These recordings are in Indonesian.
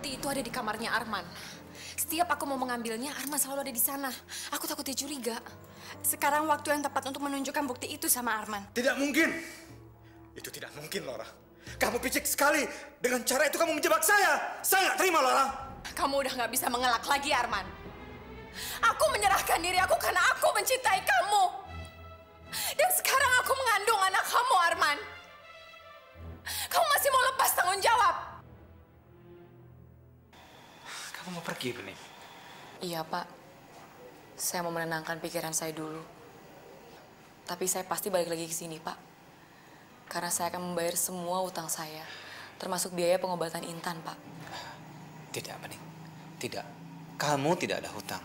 bukti itu ada di kamarnya Arman. Setiap aku mau mengambilnya, Arman selalu ada di sana. Aku takut dia curiga. Sekarang waktu yang tepat untuk menunjukkan bukti itu sama Arman. Tidak mungkin. Itu tidak mungkin, Laura. Kamu picik sekali. Dengan cara itu kamu menjebak saya. Saya nggak terima, Laura. Kamu udah nggak bisa mengelak lagi, Arman. Aku menyerahkan diri aku karena aku mencintai kamu. Dan sekarang aku mengandung anak kamu, Arman. Kamu masih mau lepas tanggung jawab? Kamu mau pergi, Bening? Iya, Pak. Saya mau menenangkan pikiran saya dulu. Tapi saya pasti balik lagi ke sini, Pak. Karena saya akan membayar semua utang saya, termasuk biaya pengobatan Intan, Pak. Tidak, Bening. Tidak. Kamu tidak ada hutang.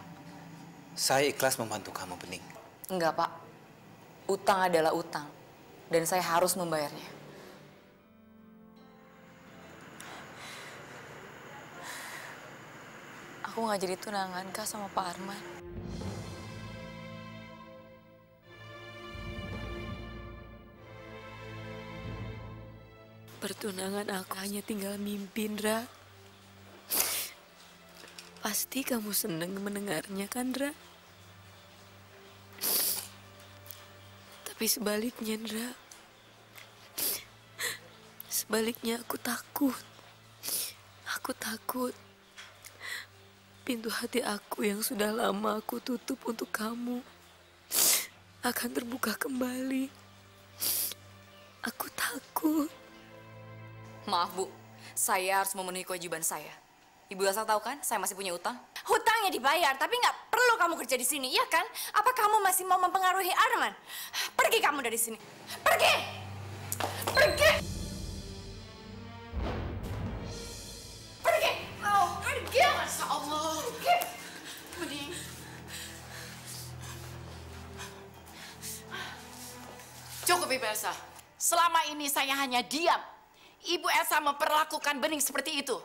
Saya ikhlas membantu kamu, Bening. Enggak, Pak. Utang adalah utang. Dan saya harus membayarnya. Aku nggak jadi tunangan, Kak, sama Pak Arman. Pertunangan aku hanya tinggal mimpi, Ndra. Pasti kamu seneng mendengarnya, kan, Ndra? Tapi sebaliknya, Ndra. Sebaliknya aku takut. Aku takut. Pintu hati aku yang sudah lama aku tutup untuk kamu akan terbuka kembali. Aku takut. Maaf, Bu. Saya harus memenuhi kewajiban saya. Ibu Elsa tahu kan, saya masih punya utang. Hutangnya dibayar, tapi nggak perlu kamu kerja di sini, iya kan? Apa kamu masih mau mempengaruhi Arman? Pergi kamu dari sini. Pergi! Pergi! Pergi! Oh, pergi! Masya Allah. Pergi! Bening. Cukup, Ibu Elsa. Selama ini saya hanya diam. Ibu Elsa memperlakukan Bening seperti itu.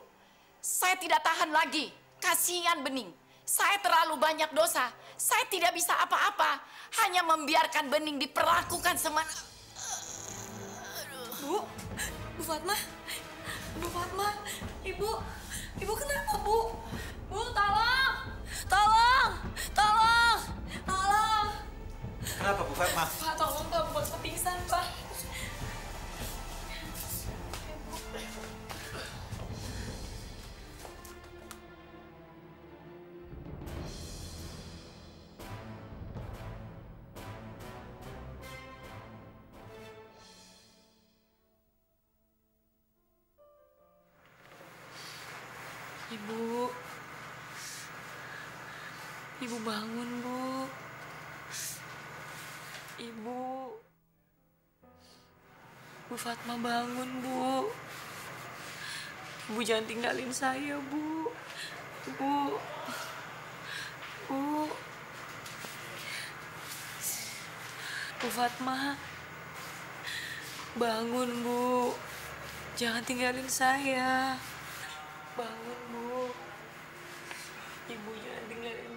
Saya tidak tahan lagi. Kasihan Bening. Saya terlalu banyak dosa. Saya tidak bisa apa-apa. Hanya membiarkan Bening diperlakukan semena... Bu Fatma. Bu Fatma. Ibu kenapa, Bu? Bu, tolong. Tolong. Tolong. Tolong. Kenapa, Bu Fatma? Pak, tolong, Pak. Buat pingsan, Pak. Ibu. Ibu bangun, Bu. Ibu. Bu Fatma bangun, Bu. Ibu jangan tinggalin saya, Bu. Bu. Bu. Bu Fatma. Bangun, Bu. Jangan tinggalin saya. Bangun, Bu. Ibu jangan tinggalin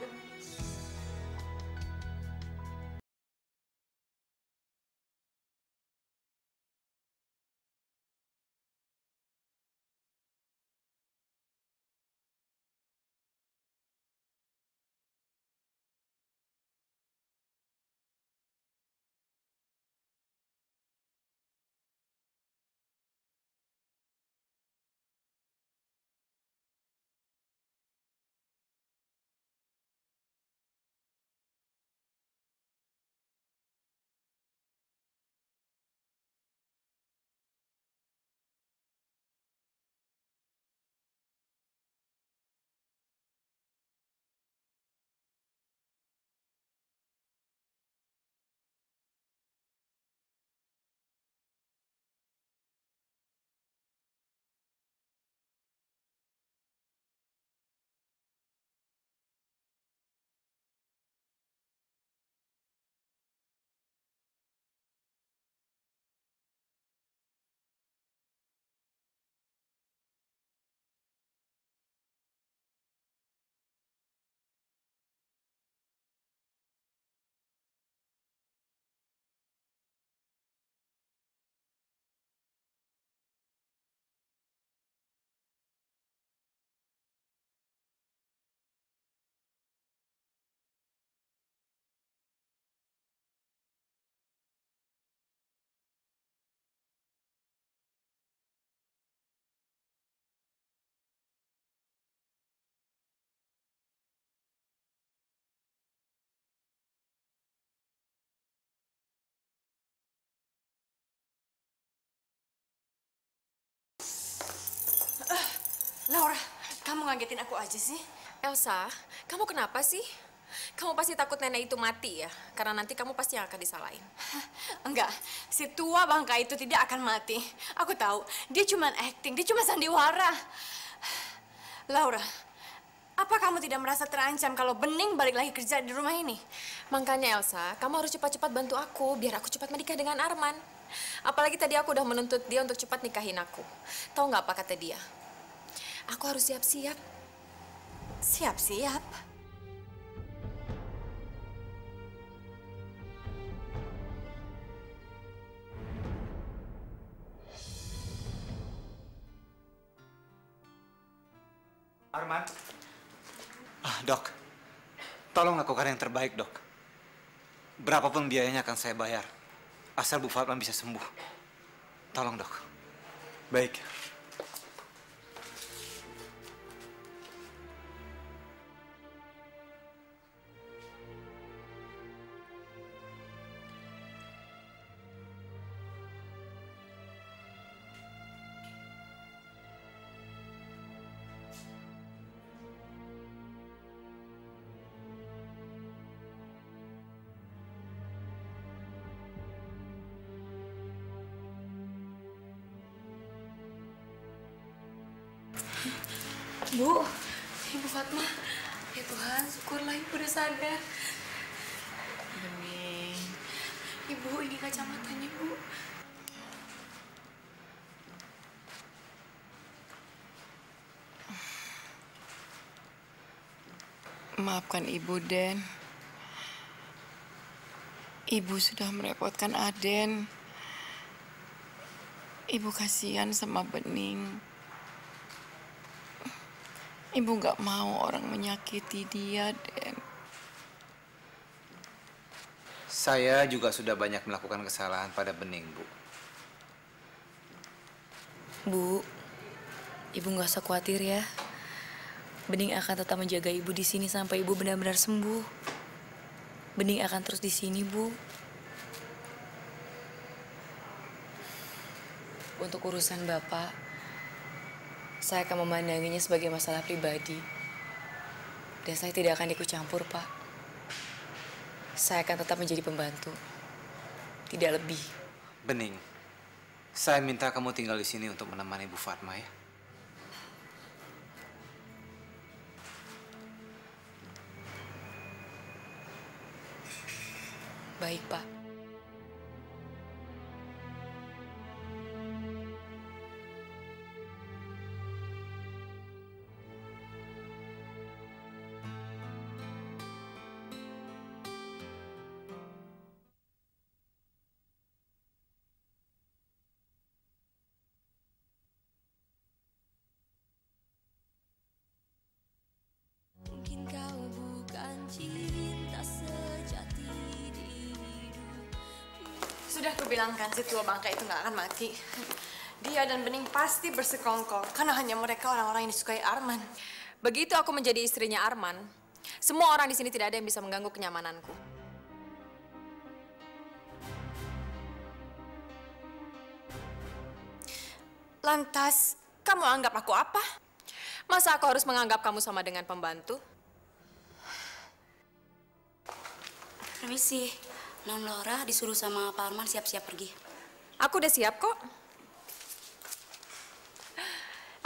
Laura, kamu ngagetin aku aja sih. Elsa, kamu kenapa sih? Kamu pasti takut nenek itu mati ya? Karena nanti kamu pasti yang akan disalahin. Enggak, si tua bangka itu tidak akan mati. Aku tahu, dia cuma acting, dia cuma sandiwara. Laura, apa kamu tidak merasa terancam kalau Bening balik lagi kerja di rumah ini? Makanya Elsa, kamu harus cepat-cepat bantu aku biar aku cepat menikah dengan Arman. Apalagi tadi aku udah menuntut dia untuk cepat nikahin aku. Tahu nggak apa kata dia? Aku harus siap-siap. Siap-siap. Arman, Dok, tolong lakukan yang terbaik, Dok. Berapapun biayanya akan saya bayar, asal Bu Fatma bisa sembuh. Tolong, Dok. baik. Bu, Ibu Fatma. Ya Tuhan, syukurlah Ibu udah sadar. Bening. Ibu, ini kacamatanya, Bu. Maafkan Ibu, Den. Ibu sudah merepotkan Aden. Ibu kasihan sama Bening. Ibu nggak mau orang menyakiti dia, Den. Saya juga sudah banyak melakukan kesalahan pada Bening, Bu. Bu, Ibu nggak usah khawatir ya. Bening akan tetap menjaga Ibu di sini sampai Ibu benar-benar sembuh. Bening akan terus di sini, Bu. Untuk urusan Bapak, saya akan memandanginya sebagai masalah pribadi. Dan saya tidak akan ikut campur, Pak. Saya akan tetap menjadi pembantu. Tidak lebih. Bening, saya minta kamu tinggal di sini untuk menemani Bu Fatma, ya. Baik, Pak. Mungkin kau bukan cinta sejati di hidup. Sudah kubilangkan si tua bangka itu nggak akan mati. Dia dan Bening pasti bersekongkol karena hanya mereka orang-orang yang disukai Arman. Begitu aku menjadi istrinya Arman, semua orang di sini tidak ada yang bisa mengganggu kenyamananku. Lantas, kamu anggap aku apa? Masa aku harus menganggap kamu sama dengan pembantu? Permisi, Non Laura disuruh sama Pak Arman siap-siap pergi. Aku udah siap kok.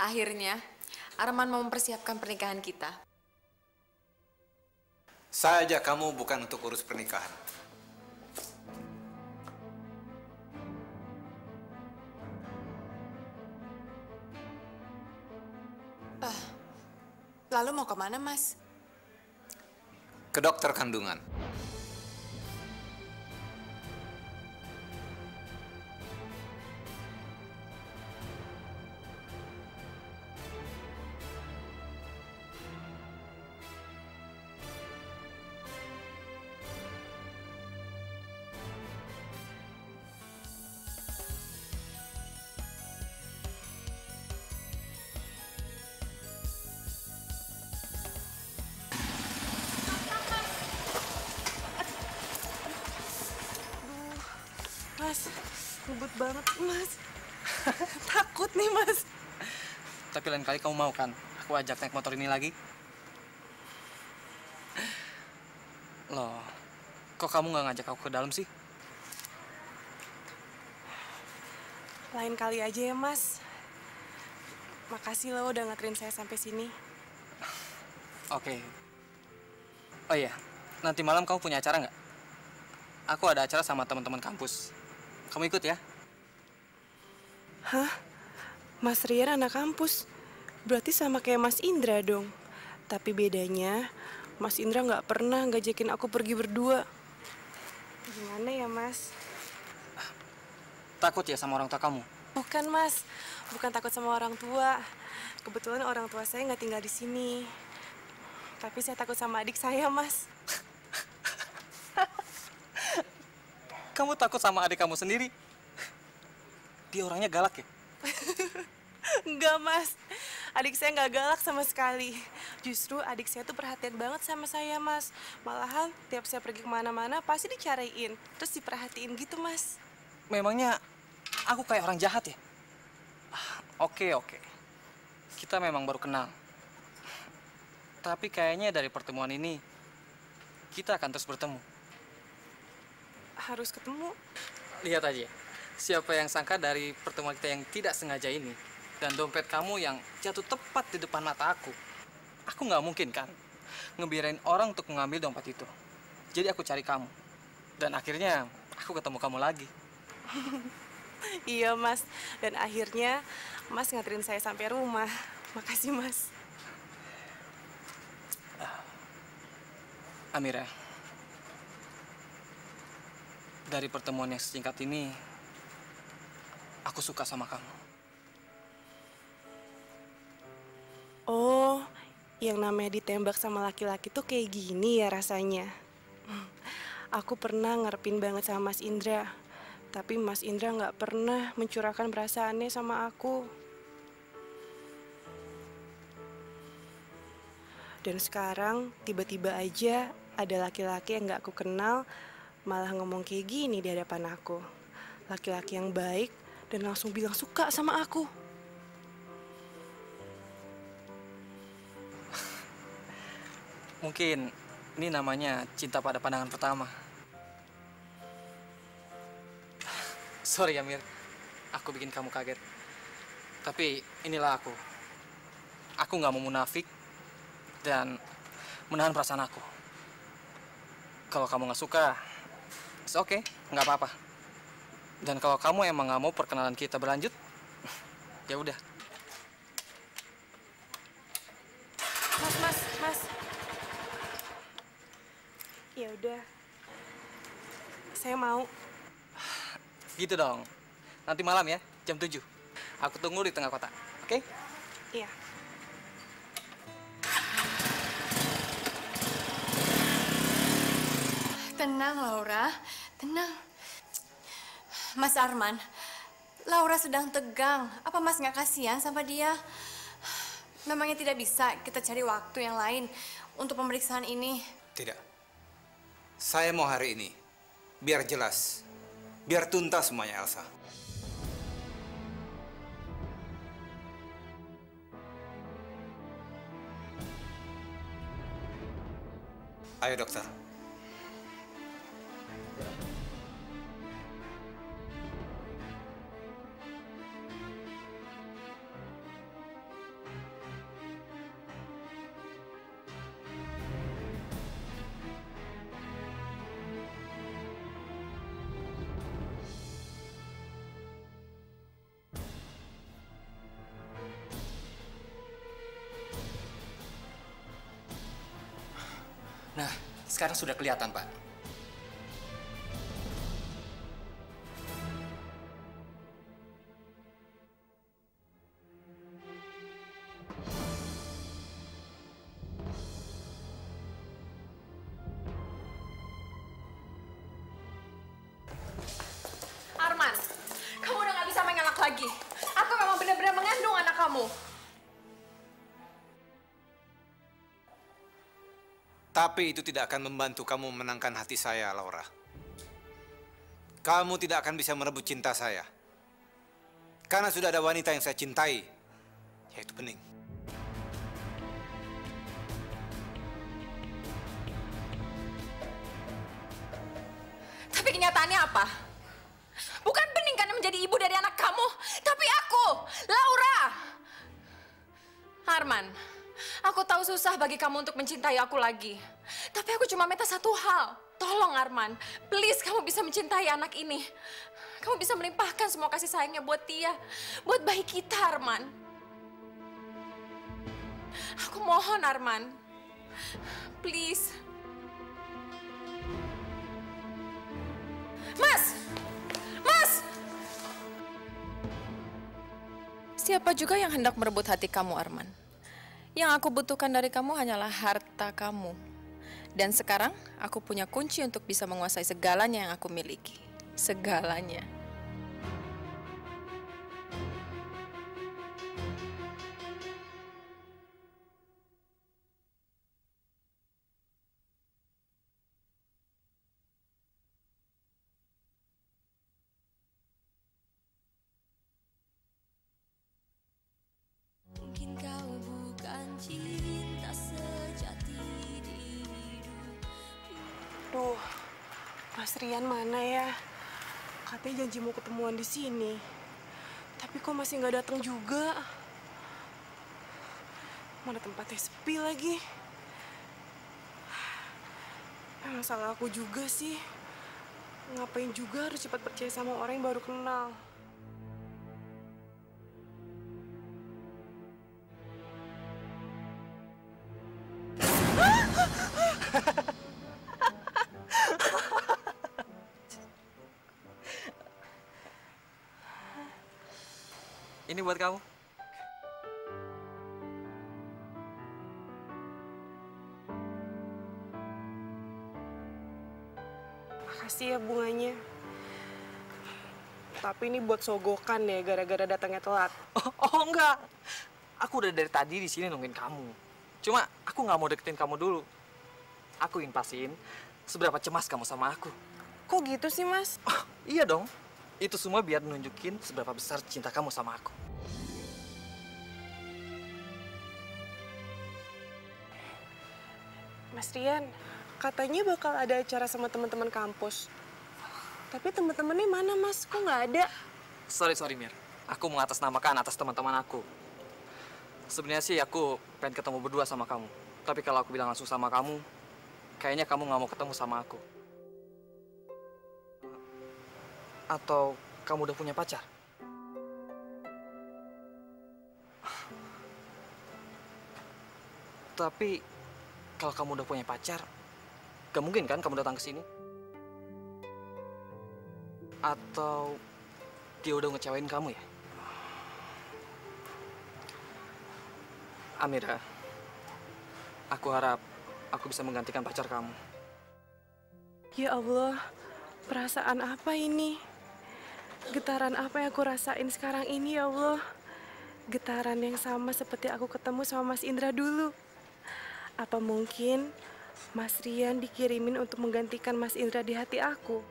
Akhirnya, Arman mau mempersiapkan pernikahan kita. Saya ajak kamu bukan untuk urus pernikahan. Lalu mau kemana, Mas? Ke dokter kandungan. Mas, ngebut banget, Mas. Takut nih, Mas. Tapi lain kali kamu mau kan? aku ajak naik motor ini lagi? Loh, kok kamu nggak ngajak aku ke dalam sih? Lain kali aja ya, Mas. Makasih lo udah nganterin saya sampai sini. Oke. Oh iya, nanti malam kamu punya acara nggak? Aku ada acara sama teman-teman kampus. Kamu ikut ya? Hah? Mas Rian anak kampus? Berarti sama kayak Mas Indra dong. Tapi bedanya, Mas Indra nggak pernah ngajakin aku pergi berdua. Gimana ya, Mas? Takut ya sama orang tua kamu? Bukan, Mas. Bukan takut sama orang tua. Kebetulan orang tua saya nggak tinggal di sini. Tapi saya takut sama adik saya, Mas. Kamu takut sama adik kamu sendiri? Dia orangnya galak ya? Enggak, Mas. Adik saya nggak galak sama sekali. Justru adik saya tuh perhatian banget sama saya, Mas. Malahan tiap saya pergi kemana-mana pasti dicariin. Terus diperhatiin gitu, Mas. Memangnya aku kayak orang jahat ya? Oke. Kita memang baru kenal. Tapi kayaknya dari pertemuan ini, kita akan terus bertemu. Harus ketemu. Lihat aja, siapa yang sangka dari pertemuan kita yang tidak sengaja ini, dan dompet kamu yang jatuh tepat di depan mata aku. Aku nggak mungkin kan ngebiarin orang untuk mengambil dompet itu. Jadi aku cari kamu. Dan akhirnya aku ketemu kamu lagi. Iya, Mas. Dan akhirnya Mas nganterin saya sampai rumah. Makasih, Mas. Amira, dari pertemuan yang singkat ini, aku suka sama kamu. Oh, yang namanya ditembak sama laki-laki tuh kayak gini ya rasanya. Aku pernah ngarepin banget sama Mas Indra. Tapi Mas Indra nggak pernah mencurahkan perasaannya sama aku. Dan sekarang tiba-tiba aja ada laki-laki yang nggak aku kenal malah ngomong kayak gini di hadapan aku. Laki-laki yang baik dan langsung bilang suka sama aku. Mungkin ini namanya cinta pada pandangan pertama. Sorry Amir, aku bikin kamu kaget. Tapi inilah aku. Aku nggak mau munafik dan menahan perasaan aku. Kalau kamu nggak suka, it's okay, nggak apa-apa. Dan kalau kamu emang nggak mau perkenalan kita berlanjut, ya udah. Mas. Ya udah. Saya mau. Gitu dong. Nanti malam ya, jam 7. Aku tunggu di tengah kota, oke? Iya. Tenang, Laura. Tenang. Mas Arman, Laura sedang tegang. Apa Mas nggak kasihan sama dia? Memangnya tidak bisa kita cari waktu yang lain untuk pemeriksaan ini? Tidak. Saya mau hari ini. Biar jelas. Biar tuntas semuanya, Elsa. Ayo, dokter. Nah, sekarang sudah kelihatan, Pak. Arman, kamu udah gak bisa mengelak lagi. Aku memang benar-benar mengandung anak kamu. Tapi itu tidak akan membantu kamu memenangkan hati saya, Laura. Kamu tidak akan bisa merebut cinta saya. Karena sudah ada wanita yang saya cintai, yaitu Bening. kenyataannya apa? Bukan Bening kan yang menjadi ibu dari anak kamu, tapi aku, Laura. Arman, aku tahu susah bagi kamu untuk mencintai aku lagi. Tapi aku cuma minta satu hal. Tolong Arman, please kamu bisa mencintai anak ini. Kamu bisa melimpahkan semua kasih sayangnya buat dia. Buat bayi kita, Arman. Aku mohon, Arman. Please. Mas! Mas! Siapa juga yang hendak merebut hati kamu, Arman? Yang aku butuhkan dari kamu hanyalah harta kamu. Dan sekarang aku punya kunci untuk bisa menguasai segalanya yang aku miliki. Segalanya. Mungkin kau bukan cinta sejati di hidup. Duh, Mas Rian mana ya? Katanya janji mau ketemuan di sini. Tapi kok masih nggak datang juga? Mana tempatnya sepi lagi? Emang salah aku juga sih. Ngapain juga harus cepat percaya sama orang yang baru kenal? Ini buat kamu. Makasih ya bunganya. Tapi ini buat sogokan ya, gara-gara datangnya telat. Oh enggak. Aku udah dari tadi di sini nungguin kamu. Cuma aku nggak mau deketin kamu dulu. Aku ingin pastiin seberapa cemas kamu sama aku. Kok gitu sih, Mas? Oh, iya dong. Itu semua biar nunjukin seberapa besar cinta kamu sama aku. Mas Rian, katanya bakal ada acara sama teman-teman kampus. Tapi teman-temannya mana, Mas? Kok nggak ada? Sorry Mir. Aku mengatasnamakan atas teman-teman aku. Sebenarnya sih aku pengen ketemu berdua sama kamu. Tapi kalau aku bilang langsung sama kamu, kayaknya kamu nggak mau ketemu sama aku. Atau kamu udah punya pacar? Tapi kalau kamu udah punya pacar, gak mungkin kan kamu datang ke sini? Atau dia udah ngecewain kamu ya? Amira, aku harap aku bisa menggantikan pacar kamu. Ya Allah, perasaan apa ini? Getaran apa yang aku rasain sekarang ini, ya Allah? Getaran yang sama seperti aku ketemu sama Mas Indra dulu. Apa mungkin Mas Rian dikirimin untuk menggantikan Mas Indra di hati aku?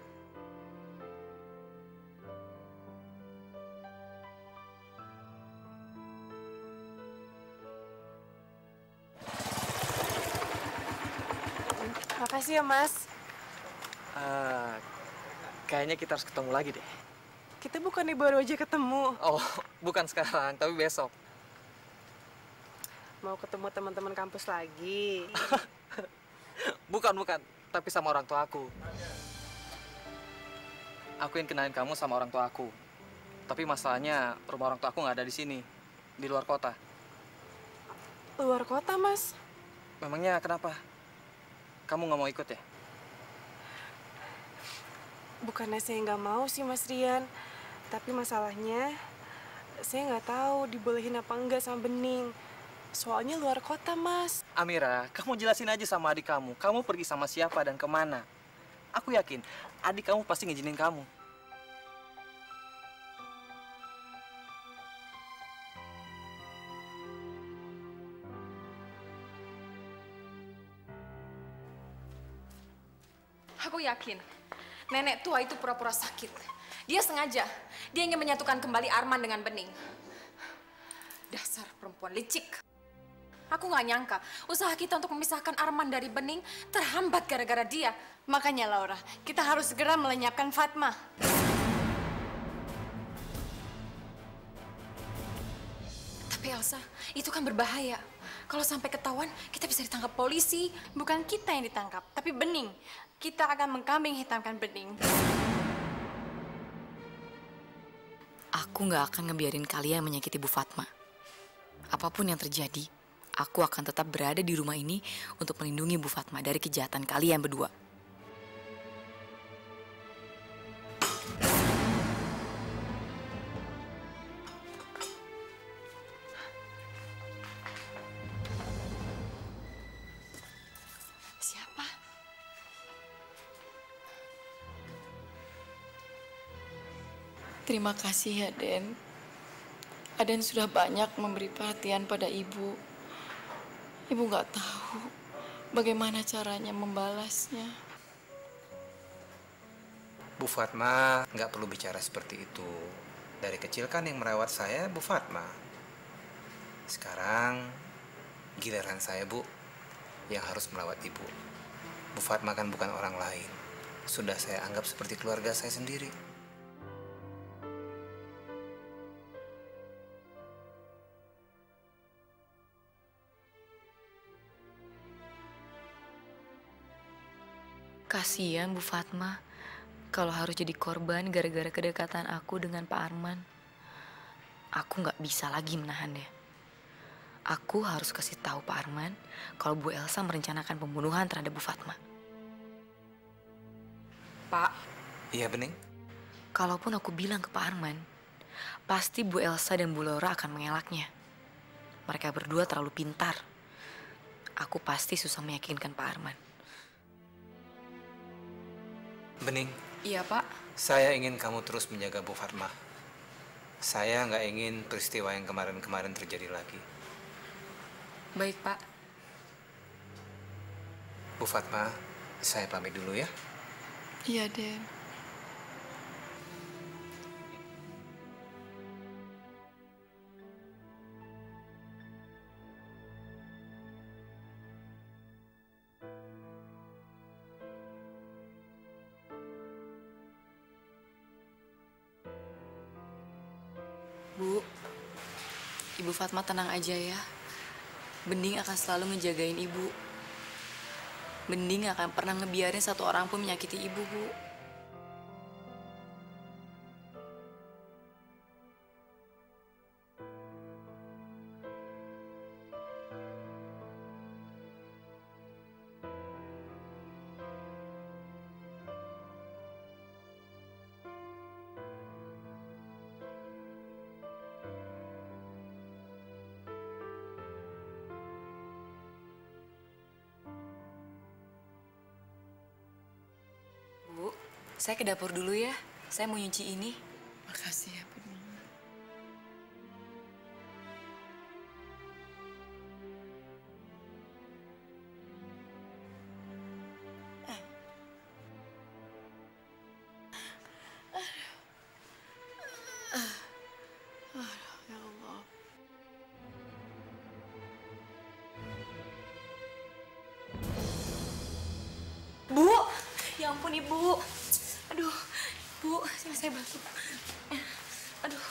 Makasih ya, Mas. Kayaknya kita harus ketemu lagi deh. Kita bukannya baru aja ketemu. Oh, bukan sekarang, tapi besok. Mau ketemu teman-teman kampus lagi. Bukan, tapi sama orang tua aku. Aku ingin kenalin kamu sama orang tua aku. Tapi masalahnya rumah orang tua aku nggak ada di sini, di luar kota. Luar kota, Mas? Memangnya kenapa? Kamu nggak mau ikut ya? Bukannya saya nggak mau sih, Mas Rian. Tapi masalahnya, saya nggak tahu dibolehin apa enggak sama Bening. Soalnya luar kota, Mas. Amira, kamu jelasin aja sama adik kamu. Kamu pergi sama siapa dan kemana. Aku yakin adik kamu pasti ngizinin kamu. Aku yakin nenek tua itu pura-pura sakit. Dia sengaja. Dia ingin menyatukan kembali Arman dengan Bening. Dasar perempuan licik. Aku nggak nyangka usaha kita untuk memisahkan Arman dari Bening terhambat gara-gara dia. Makanya Laura, kita harus segera melenyapkan Fatma. Tapi Elsa, itu kan berbahaya. Kalau sampai ketahuan, kita bisa ditangkap polisi. Bukan kita yang ditangkap, tapi Bening. Kita akan mengkambing hitamkan Bening. Aku nggak akan ngebiarin kalian menyakiti Bu Fatma. Apapun yang terjadi, aku akan tetap berada di rumah ini untuk melindungi Bu Fatma dari kejahatan kalian berdua. Siapa? Terima kasih ya, Den. Aden sudah banyak memberi perhatian pada ibu. Ibu nggak tahu bagaimana caranya membalasnya. Bu Fatma nggak perlu bicara seperti itu. Dari kecil kan yang merawat saya Bu Fatma. Sekarang giliran saya, Bu, yang harus merawat ibu. Bu Fatma kan bukan orang lain. Sudah saya anggap seperti keluarga saya sendiri. Kasihan Bu Fatma kalau harus jadi korban gara-gara kedekatan aku dengan Pak Arman. Aku nggak bisa lagi menahannya. Aku harus kasih tahu Pak Arman kalau Bu Elsa merencanakan pembunuhan terhadap Bu Fatma. Pak. Iya, Bening? Kalaupun aku bilang ke Pak Arman, pasti Bu Elsa dan Bu Laura akan mengelaknya. Mereka berdua terlalu pintar. Aku pasti susah meyakinkan Pak Arman. Bening? Iya, Pak. Saya ingin kamu terus menjaga Bu Fatma. Saya nggak ingin peristiwa yang kemarin-kemarin terjadi lagi. Baik, Pak. Bu Fatma, saya pamit dulu ya. Iya, Den. Bu, Ibu Fatma tenang aja ya. Bening akan selalu ngejagain Ibu. Bening gak akan pernah ngebiarin satu orang pun menyakiti Ibu, Bu. Bu, saya ke dapur dulu ya. Saya mau nyuci ini. Makasih ya, Bening. Ya Allah. Bu, ya ampun Ibu. Aduh, Bu, sini saya bantu. Aduh.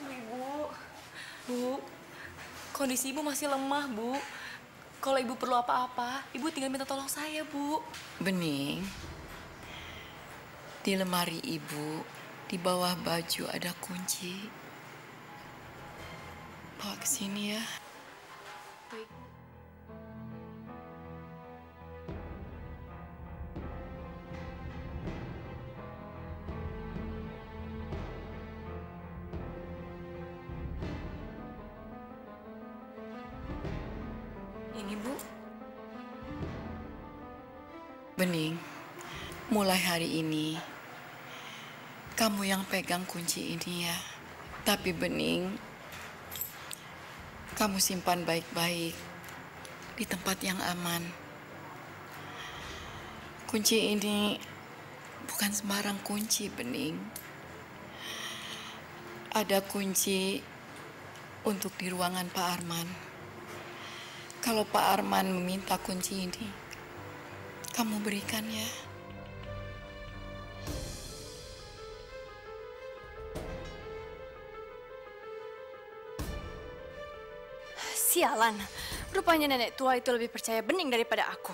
Ibu. Bu, kondisi Ibu masih lemah, Bu. Kalau Ibu perlu apa-apa, Ibu tinggal minta tolong saya, Bu. Bening, di lemari Ibu, di bawah baju ada kunci. Bawa ke sini ya. Baik. Ini, Bu. Bening, mulai hari ini kamu yang pegang kunci ini ya. Tapi Bening, kamu simpan baik-baik di tempat yang aman. Kunci ini bukan sembarang kunci, Bening. Ada kunci untuk di ruangan Pak Arman. Kalau Pak Arman meminta kunci ini, kamu berikan ya. Sialan, rupanya nenek tua itu lebih percaya Bening daripada aku.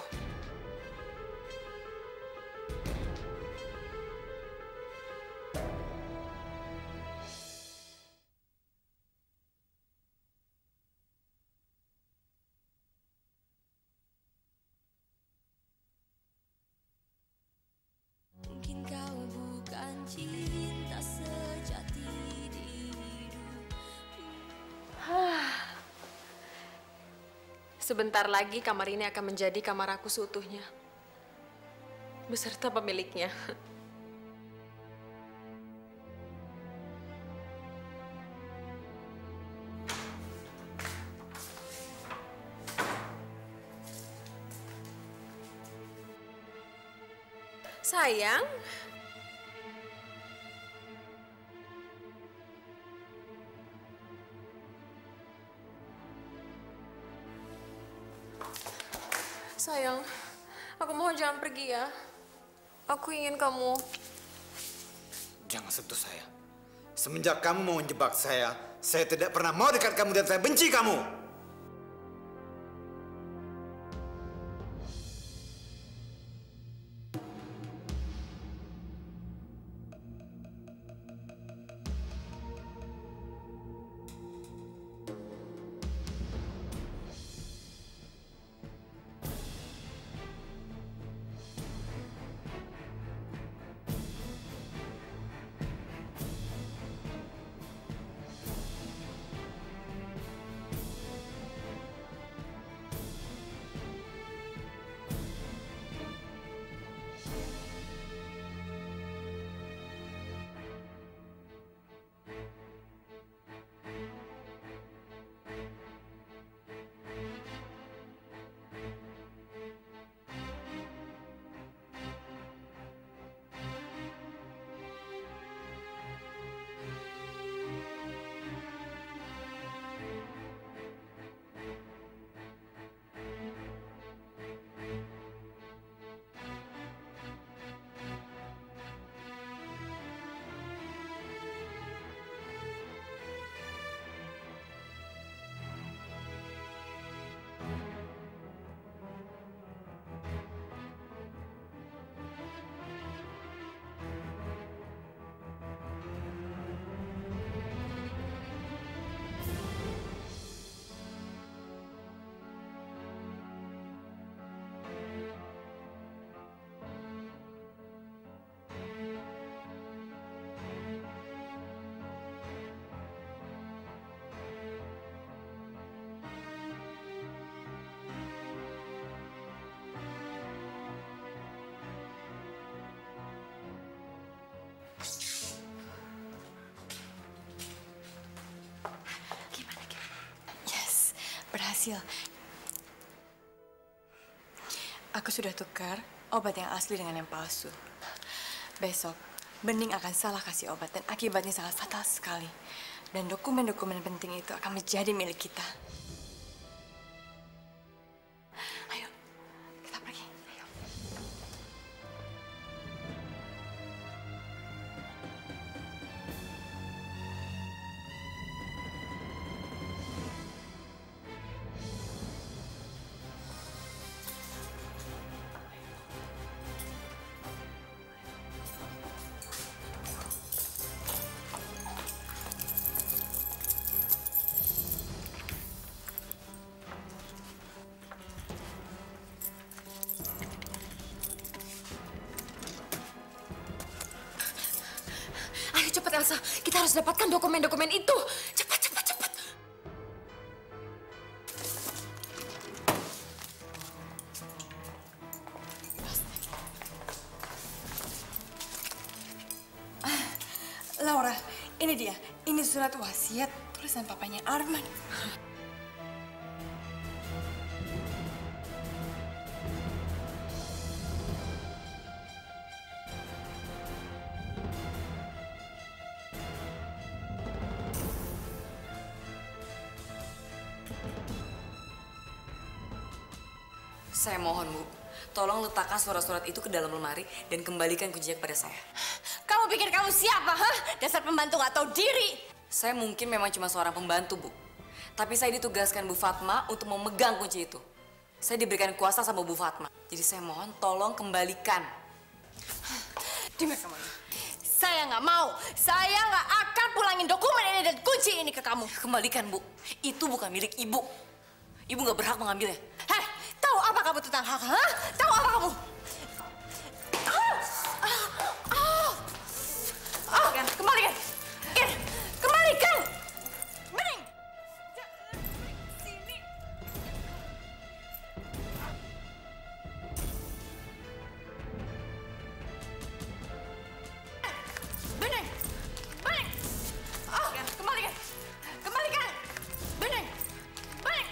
Mungkin kau bukan cinta sejati di hidup. Sebentar lagi kamar ini akan menjadi kamar aku seutuhnya. Beserta pemiliknya. Sayang. Sayang, aku mohon jangan pergi ya. Aku ingin kamu. Jangan sentuh saya. Semenjak kamu mau menjebak saya tidak pernah mau dekat kamu dan saya benci kamu. Berhasil. Aku sudah tukar obat yang asli dengan yang palsu. Besok, Bening akan salah kasih obat dan akibatnya sangat fatal sekali. Dan dokumen-dokumen penting itu akan menjadi milik kita. Ayo, kita pergi. Ayo. Ayo cepat Elsa, kita harus dapatkan dokumen-dokumen itu. Cepat, cepat, cepat. Laura, ini dia. Ini surat wasiat tulisan papanya Arman. Saya mohon, Bu. Tolong letakkan surat-surat itu ke dalam lemari dan kembalikan kuncinya kepada saya. Kamu pikir kamu siapa, hah? Dasar pembantu nggak tahu diri. Saya mungkin memang cuma seorang pembantu, Bu. Tapi saya ditugaskan Bu Fatma untuk memegang kunci itu. Saya diberikan kuasa sama Bu Fatma. Jadi saya mohon tolong kembalikan. Dengar kamu. Saya nggak mau. Saya nggak akan pulangin dokumen ini dan kunci ini ke kamu. Kembalikan, Bu. Itu bukan milik Ibu. Ibu nggak berhak mengambilnya. Heh, tahu apa kamu tentang hak? Hah? Tahu apa kamu? Kembalikan. Kembalikan. Bening. Sini. Bening. Bening. Kembalikan. Kembalikan. Bening. Bening.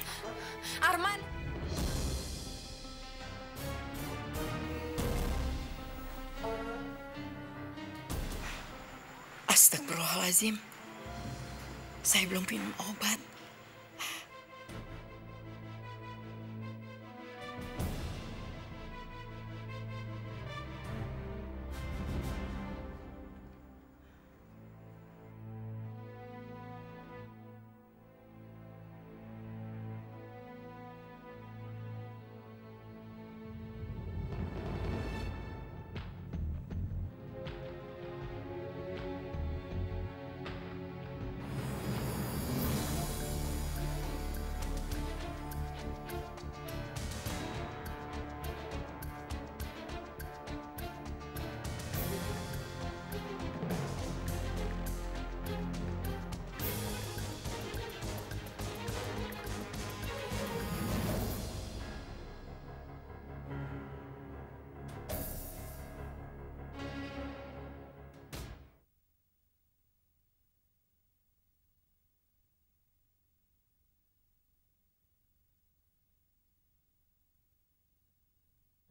Arman. Astagfirullahaladzim. Saya belum minum obat.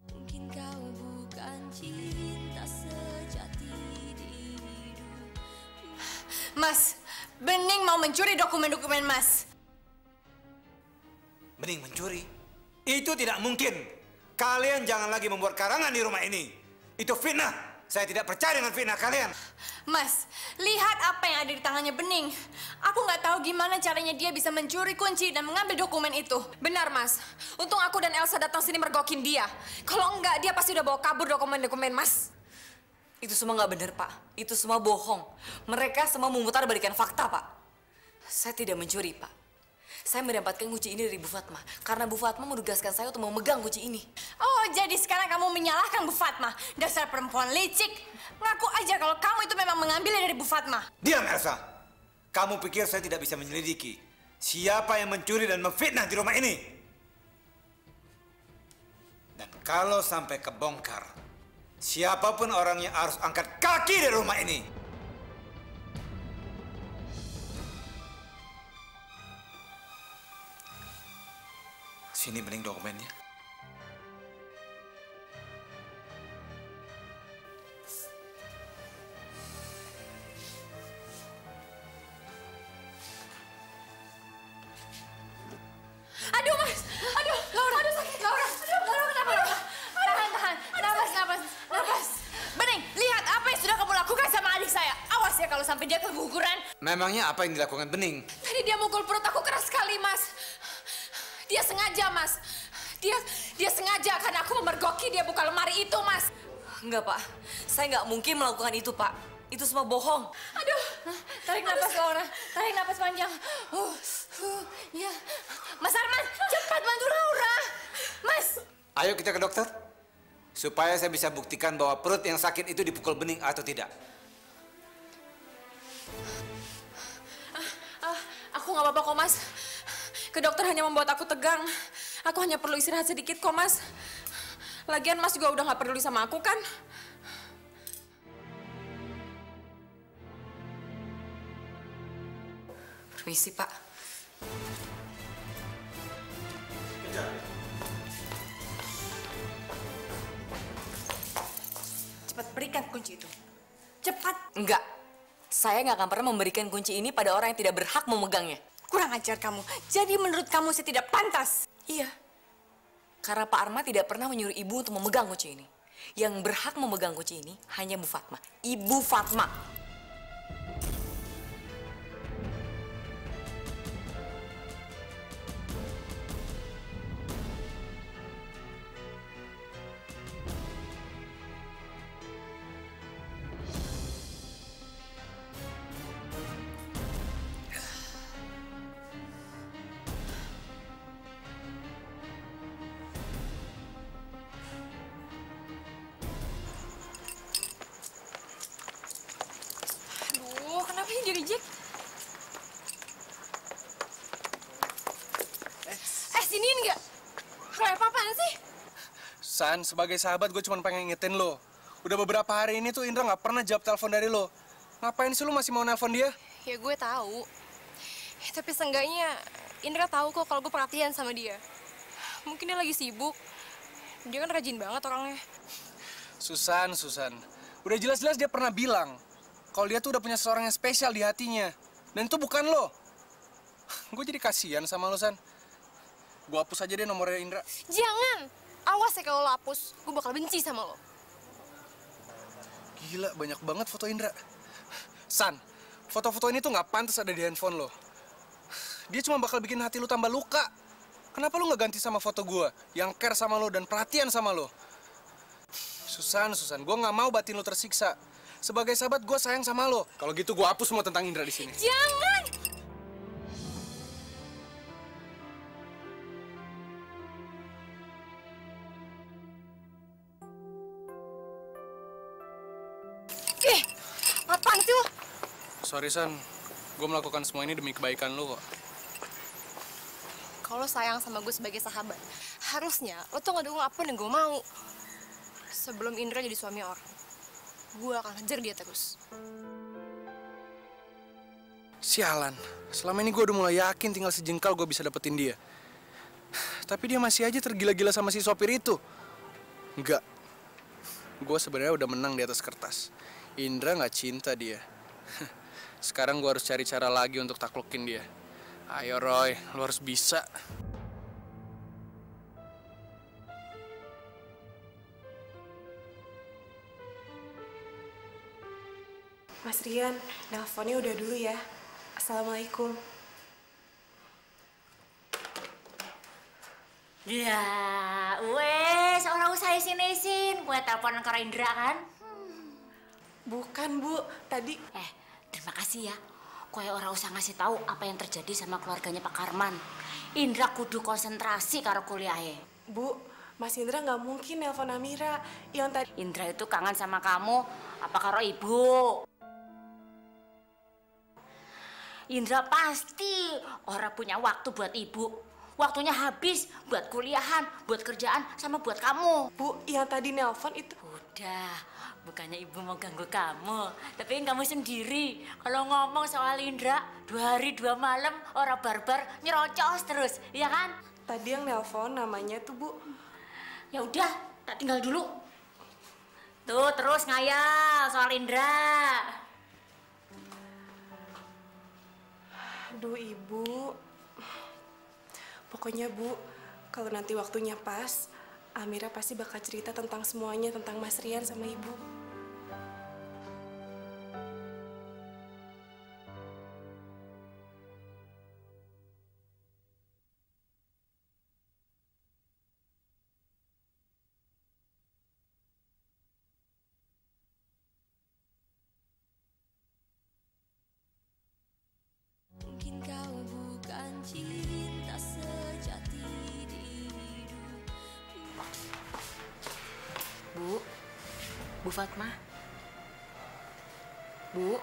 Mungkin kau bukan cinta sejati di hidup. Mas, Bening mau mencuri dokumen-dokumen Mas. Bening mencuri? Itu tidak mungkin. Kalian jangan lagi membuat karangan di rumah ini. Itu fitnah. Saya tidak percaya dengan fitnah kalian. Mas, lihat apa yang ada di tangannya Bening. Aku nggak tahu gimana caranya dia bisa mencuri kunci dan mengambil dokumen itu. Benar, Mas. Untung aku dan Elsa datang sini mergokin dia. Kalau enggak, dia pasti udah bawa kabur dokumen-dokumen Mas. Itu semua nggak benar, Pak. Itu semua bohong. Mereka semua memutarbalikkan fakta, Pak. Saya tidak mencuri, Pak. Saya mendapatkan kunci ini dari Bu Fatma. Karena Bu Fatma menugaskan saya untuk memegang kunci ini. Oh, jadi sekarang kamu menyalahkan Bu Fatma. Dasar perempuan licik. Ngaku aja kalau kamu itu memang mengambilnya dari Bu Fatma. Diam, Elsa. Kamu pikir saya tidak bisa menyelidiki siapa yang mencuri dan memfitnah di rumah ini? Dan kalau sampai kebongkar, siapapun orangnya harus angkat kaki dari rumah ini. Sini Bening dokumennya. Aduh, Mas. Aduh, Laura. Aduh, sakit. Laura. Aduh, Laura, kenapa, Laura? Tahan. Nafas. Bening, lihat apa yang sudah kamu lakukan sama adik saya. Awas ya kalau sampai dia keguguran. Memangnya apa yang dilakukan Bening? Tadi dia mukul perut aku keras sekali, Mas. Dia sengaja, Mas. Dia sengaja karena aku memergoki dia buka lemari itu, Mas. Enggak, Pak. Saya nggak mungkin melakukan itu, Pak. Itu semua bohong. Aduh, tarik nafas, Laura. Tarik nafas panjang. Ya. Mas Arman, cepat bantu Laura. Mas. Ayo kita ke dokter. Supaya saya bisa buktikan bahwa perut yang sakit itu dipukul Bening atau tidak. Aku nggak apa-apa kok, Mas. Ke dokter hanya membuat aku tegang. Aku hanya perlu istirahat sedikit kok, Mas. Lagian Mas juga udah nggak peduli sama aku, kan? Permisi, Pak. Cepat berikan kunci itu. Cepat. Enggak. Saya nggak akan pernah memberikan kunci ini pada orang yang tidak berhak memegangnya. Kurang ajar kamu. Jadi menurut kamu saya tidak pantas? Iya. Karena Pak Arman tidak pernah menyuruh ibu untuk memegang kunci ini. Yang berhak memegang kunci ini hanya Bu Fatma. Ibu Fatma. Kenapa sih di-reject? Siniin nggak? Kayak apa-apaan sih? San, sebagai sahabat gue cuma pengen ngingetin lo. Udah beberapa hari ini tuh Indra nggak pernah jawab telepon dari lo. Ngapain sih lo masih mau nelpon dia? Ya gue tahu. Tapi seenggaknya Indra tahu kok kalau gue perhatian sama dia. Mungkin dia lagi sibuk. Dia kan rajin banget orangnya. Susan. Udah jelas-jelas dia pernah bilang kalau dia tuh udah punya seseorang yang spesial di hatinya. Dan itu bukan lo. Gue jadi kasihan sama lo, San. Gue hapus aja deh nomornya Indra. Jangan! Awas ya kalau lo hapus. Gue bakal benci sama lo. Gila, banyak banget foto Indra. San, foto-foto ini tuh nggak pantas ada di handphone lo. Dia cuma bakal bikin hati lo tambah luka. Kenapa lo nggak ganti sama foto gue yang care sama lo dan perhatian sama lo? Susan, gue nggak mau batin lo tersiksa. Sebagai sahabat, gue sayang sama lo. Kalau gitu, gue hapus semua tentang Indra di sini. Jangan! Apaan sih lo? Sorry, San. Gue melakukan semua ini demi kebaikan lo kok. Kalau lo sayang sama gue sebagai sahabat, harusnya lo tuh ngedukung apa yang gue mau. Sebelum Indra jadi suami orang, gue akan hajar dia terus. Sialan, selama ini gue udah mulai yakin tinggal sejengkal gue bisa dapetin dia. Tapi dia masih aja tergila-gila sama si sopir itu. Enggak. Gue sebenarnya udah menang di atas kertas. Indra nggak cinta dia. Sekarang gue harus cari cara lagi untuk taklukin dia. Ayo Roy, lo harus bisa. Mas Rian, nelponnya udah dulu ya. Assalamualaikum. Ya, wes, orang usah isin-isin. Gue telepon ke Indra kan? Bukan, Bu. Tadi... terima kasih ya. Kowe orang usah ngasih tahu apa yang terjadi sama keluarganya Pak Karman. Indra kudu konsentrasi karo kuliahnya. Bu, Mas Indra nggak mungkin nelpon Amira. Yang tadi... Indra itu kangen sama kamu, apa karo ibu? Indra pasti orang punya waktu buat ibu. Waktunya habis buat kuliahan, buat kerjaan, sama buat kamu. Bu, yang tadi nelpon itu... Udah, bukannya ibu mau ganggu kamu, tapi kamu sendiri. Kalau ngomong soal Indra, 2 hari 2 malam, orang barbar nyerocos terus, iya kan? Tadi yang nelpon namanya tuh, Bu. Ya udah, tak tinggal dulu. Tuh, terus ngayal soal Indra. Aduh, Ibu. Pokoknya, Bu, kalau nanti waktunya pas, Amira pasti bakal cerita tentang semuanya, tentang Mas Rian sama Ibu. Mungkin kau bukan cinta sejati di hidup. Bu Fatma. Bu.